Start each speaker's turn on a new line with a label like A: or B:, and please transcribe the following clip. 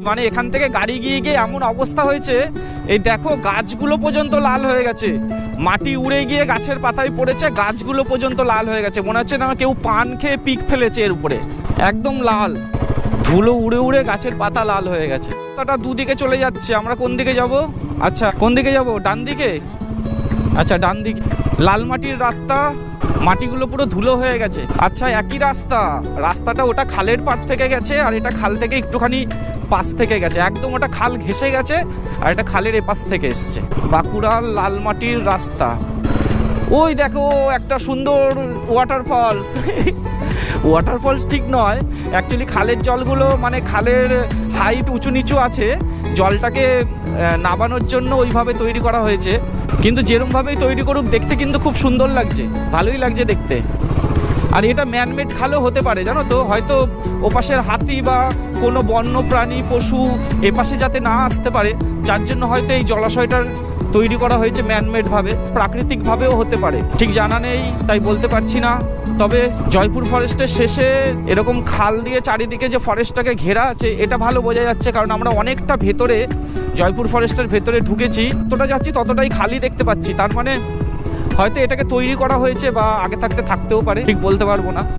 A: মানে এখান থেকে গাড়ি গিয়ে গিয়ে এমন অবস্থা হয়েছে, এই দেখো গাছগুলো পর্যন্ত লাল হয়ে গেছে, মাটি উড়ে গিয়ে গাছের পাতায় পড়েছে, গাছগুলো পর্যন্ত লাল হয়ে গেছে, মনে হচ্ছে না কেউ পান খেয়ে পিক ফেলেছে এর উপরে, একদম লাল, ধুলো উড়ে উড়ে গাছের পাতা লাল হয়ে গেছে। রাস্তাটা দুদিকে চলে যাচ্ছে, আমরা কোন দিকে যাব? আচ্ছা কোন দিকে যাব? ডান দিকে? আচ্ছা ডান দিকে। লাল মাটির রাস্তা, মাটিগুলো পুরো ধুলো হয়ে গেছে। আচ্ছা একই রাস্তা, রাস্তাটা ওটা খালের পাড় থেকে গেছে আর এটা খাল থেকে একটুখানি পাশ থেকে গেছে, একদম ওটা খাল ঘেঁষে গেছে আর এটা খালের এপাশ থেকে এসছে। বাঁকুড়ার লাল মাটির রাস্তা। ওই দেখো একটা সুন্দর ওয়াটারফলস। ওয়াটারফলস ঠিক নয়, অ্যাকচুয়ালি খালের জলগুলো মানে খালের হাইট উঁচু নিচু আছে, জলটাকে নামানোর জন্য ওইভাবে তৈরি করা হয়েছে, কিন্তু যেরমভাবেই তৈরি করুক দেখতে কিন্তু খুব সুন্দর লাগছে, ভালোই লাগছে দেখতে। আর এটা ম্যানমেড খালও হতে পারে জানো তো, হয়তো ওপাশের হাতি বা কোনো বন্য প্রাণী পশু এপাশে যাতে না আসতে পারে, যার জন্য হয়তো এই জলাশয়টার তৈরি করা হয়েছে ম্যানমেড ভাবে, প্রাকৃতিক ভাবেও হতে পারে, ঠিক জানা নেই তাই বলতে পারছি না। তবে জয়পুর ফরেস্টের শেষে এরকম খাল দিয়ে চারিদিকে যে ফরেস্টটাকে ঘেরা আছে এটা ভালো বোঝা যাচ্ছে, কারণ আমরা অনেকটা ভেতরে জয়পুর ফরেস্টের ভেতরে ঢুকেছি, যতটা যাচ্ছি ততটাই খালি দেখতে পাচ্ছি, তার মানে হয়তো এটাকে তৈরি করা হয়েছে বা আগে থাকতেও পারে, ঠিক বলতে পারবো না।